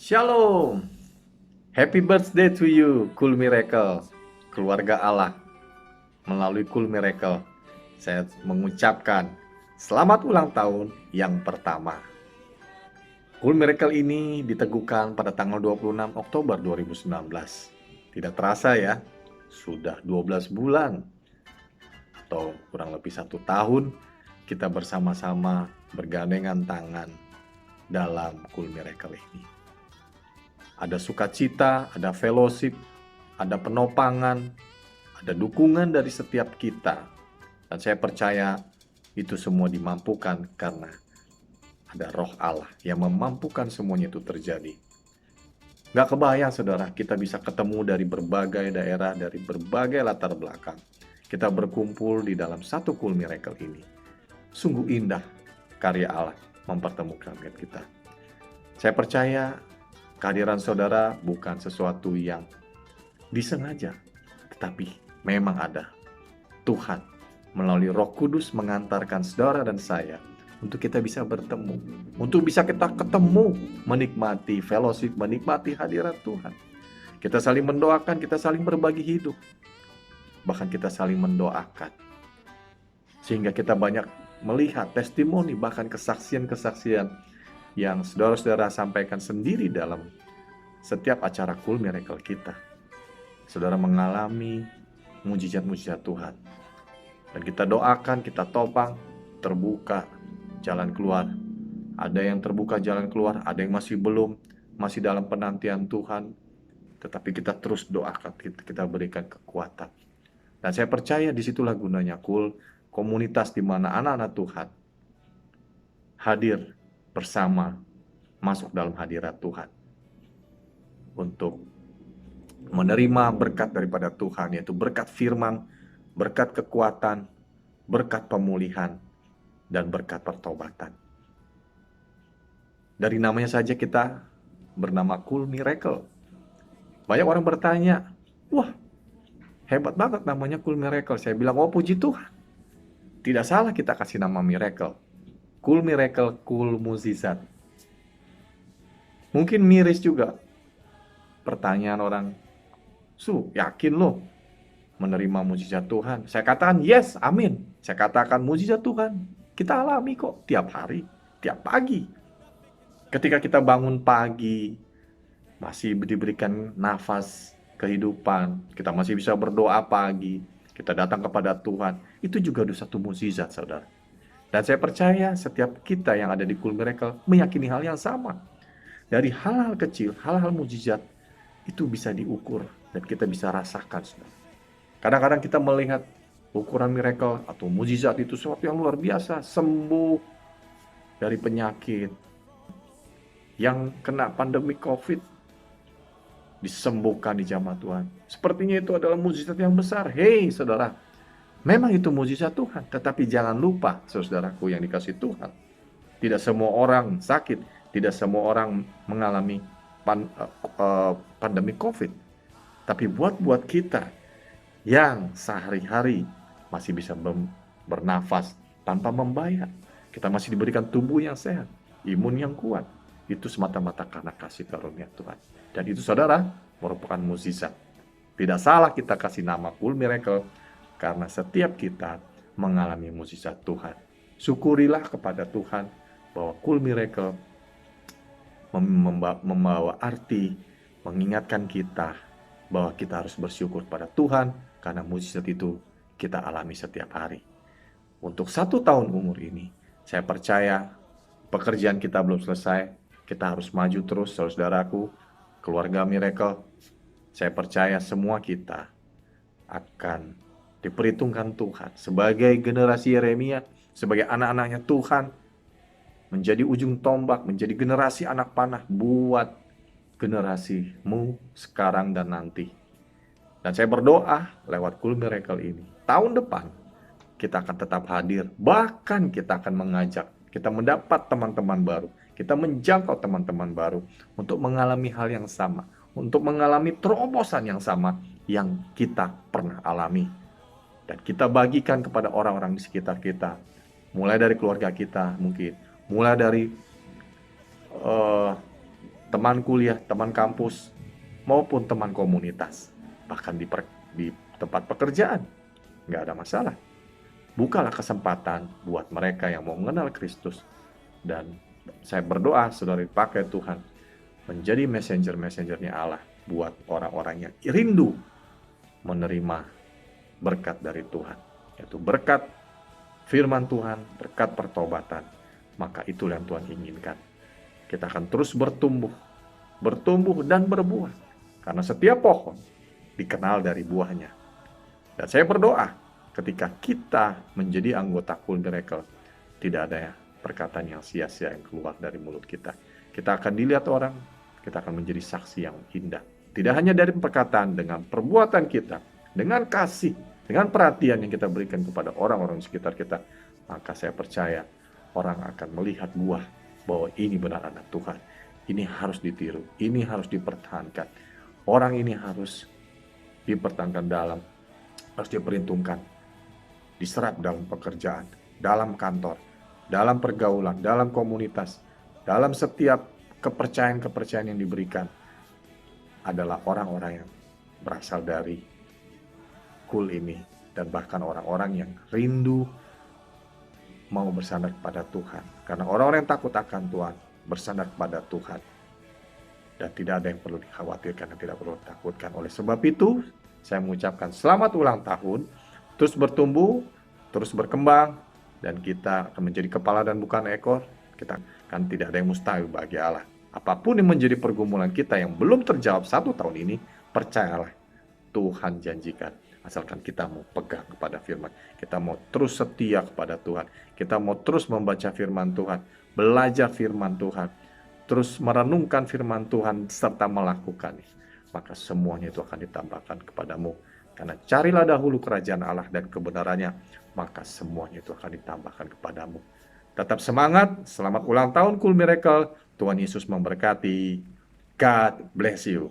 Shalom, happy birthday to you, Cool Miracle, keluarga Allah. Melalui Cool Miracle, saya mengucapkan selamat ulang tahun yang pertama. Cool Miracle ini diteguhkan pada tanggal 26 Oktober 2019. Tidak terasa ya, sudah 12 bulan atau kurang lebih 1 tahun kita bersama-sama bergandengan tangan dalam Cool Miracle ini. Ada sukacita, ada fellowship, ada penopangan, ada dukungan dari setiap kita. Dan saya percaya itu semua dimampukan karena ada roh Allah yang memampukan semuanya itu terjadi. Gak kebayang saudara, kita bisa ketemu dari berbagai daerah, dari berbagai latar belakang. Kita berkumpul di dalam satu Cool Miracle ini. Sungguh indah karya Allah mempertemukan kita. Saya percaya kehadiran saudara bukan sesuatu yang disengaja, tetapi memang ada. Tuhan melalui Roh Kudus mengantarkan saudara dan saya untuk kita bisa bertemu, untuk bisa kita ketemu, menikmati fellowship, menikmati hadirat Tuhan. Kita saling mendoakan, kita saling berbagi hidup, bahkan kita saling mendoakan, sehingga kita banyak melihat testimoni, bahkan kesaksian-kesaksian yang saudara-saudara sampaikan sendiri dalam setiap acara Cool Miracle kita. Saudara mengalami mujizat-mujizat Tuhan. Dan kita doakan, kita topang, terbuka jalan keluar. Ada yang terbuka jalan keluar, ada yang masih belum, masih dalam penantian Tuhan. Tetapi kita terus doakan, kita berikan kekuatan. Dan saya percaya disitulah gunanya Cool, komunitas di mana anak-anak Tuhan hadir bersama, masuk dalam hadirat Tuhan untuk menerima berkat daripada Tuhan, yaitu berkat firman, berkat kekuatan, berkat pemulihan, dan berkat pertobatan. Dari namanya saja kita bernama Cool Miracle. Banyak orang bertanya, wah hebat banget namanya Cool Miracle. Saya bilang, oh puji Tuhan. Tidak salah kita kasih nama Miracle. Cool Miracle, Cool Mukjizat. Mungkin miris juga pertanyaan orang, yakin lo menerima mujizat Tuhan? Saya katakan yes, amin. Saya katakan mujizat Tuhan kita alami kok tiap hari, tiap pagi. Ketika kita bangun pagi, masih diberikan nafas kehidupan, kita masih bisa berdoa pagi, kita datang kepada Tuhan, itu juga ada satu mujizat, saudara. Dan saya percaya setiap kita yang ada di Cool Miracle meyakini hal yang sama. Dari hal-hal kecil, hal-hal mujizat, itu bisa diukur dan kita bisa rasakan, saudara. Kadang-kadang kita melihat ukuran miracle atau mujizat itu sesuatu yang luar biasa, sembuh dari penyakit, yang kena pandemi COVID disembuhkan di jamaah Tuhan. Sepertinya itu adalah mujizat yang besar. Hei saudara, memang itu mujizat Tuhan, tetapi jangan lupa saudaraku yang dikasih Tuhan, tidak semua orang sakit, tidak semua orang mengalami pandemi COVID. Tapi buat kita yang sehari-hari masih bisa bernafas tanpa membayar, kita masih diberikan tubuh yang sehat, imun yang kuat, itu semata-mata karena kasih karunia Tuhan. Dan itu saudara merupakan mukjizat. Tidak salah kita kasih nama Cool Miracle karena setiap kita mengalami mukjizat Tuhan. Syukurilah kepada Tuhan bahwa Cool Miracle membawa arti mengingatkan kita bahwa kita harus bersyukur pada Tuhan karena mujizat itu kita alami setiap hari. Untuk 1 tahun umur ini, saya percaya pekerjaan kita belum selesai. Kita harus maju terus, saudaraku, keluarga Miracle. Saya percaya semua kita akan diperhitungkan Tuhan sebagai generasi Yeremia, sebagai anak-anaknya Tuhan, menjadi ujung tombak, menjadi generasi anak panah buat generasimu sekarang dan nanti. Dan saya berdoa lewat Cool Miracle ini, tahun depan kita akan tetap hadir, bahkan kita akan mengajak, kita mendapat teman-teman baru, kita menjangkau teman-teman baru untuk mengalami hal yang sama, untuk mengalami terobosan yang sama yang kita pernah alami. Dan kita bagikan kepada orang-orang di sekitar kita, mulai dari keluarga kita mungkin, mulai dari teman kuliah, teman kampus, maupun teman komunitas, bahkan di tempat pekerjaan, nggak ada masalah. Bukalah kesempatan buat mereka yang mau mengenal Kristus. Dan saya berdoa saudara dipakai Tuhan menjadi messenger-messengernya Allah buat orang-orang yang rindu menerima berkat dari Tuhan, yaitu berkat firman Tuhan, berkat pertobatan. Maka itulah yang Tuhan inginkan. Kita akan terus bertumbuh dan berbuah. Karena setiap pohon dikenal dari buahnya. Dan saya berdoa ketika kita menjadi anggota Cool Miracle, tidak ada perkataan yang sia-sia yang keluar dari mulut kita. Kita akan dilihat orang, kita akan menjadi saksi yang indah. Tidak hanya dari perkataan, dengan perbuatan kita, dengan kasih, dengan perhatian yang kita berikan kepada orang-orang di sekitar kita. Maka saya percaya orang akan melihat buah bahwa ini benar anak Tuhan. Ini harus ditiru, ini harus dipertahankan. Orang ini harus dipertahankan harus diperhitungkan, diserap dalam pekerjaan, dalam kantor, dalam pergaulan, dalam komunitas, dalam setiap kepercayaan-kepercayaan yang diberikan adalah orang-orang yang berasal dari Cool ini, dan bahkan orang-orang yang rindu mau bersandar kepada Tuhan. Karena orang-orang yang takut akan Tuhan bersandar kepada Tuhan, dan tidak ada yang perlu dikhawatirkan dan tidak perlu ditakutkan. Oleh sebab itu, saya mengucapkan selamat ulang tahun, terus bertumbuh, terus berkembang, dan kita akan menjadi kepala dan bukan ekor. Kita kan tidak ada yang mustahil bagi Allah. Apapun yang menjadi pergumulan kita yang belum terjawab 1 tahun ini, percayalah, Tuhan janjikan. Asalkan kita mau pegang kepada firman, kita mau terus setia kepada Tuhan, kita mau terus membaca firman Tuhan, belajar firman Tuhan, terus merenungkan firman Tuhan serta melakukannya, maka semuanya itu akan ditambahkan kepadamu. Karena carilah dahulu kerajaan Allah dan kebenarannya, maka semuanya itu akan ditambahkan kepadamu. Tetap semangat, selamat ulang tahun Cool Miracle, Tuhan Yesus memberkati. God bless you.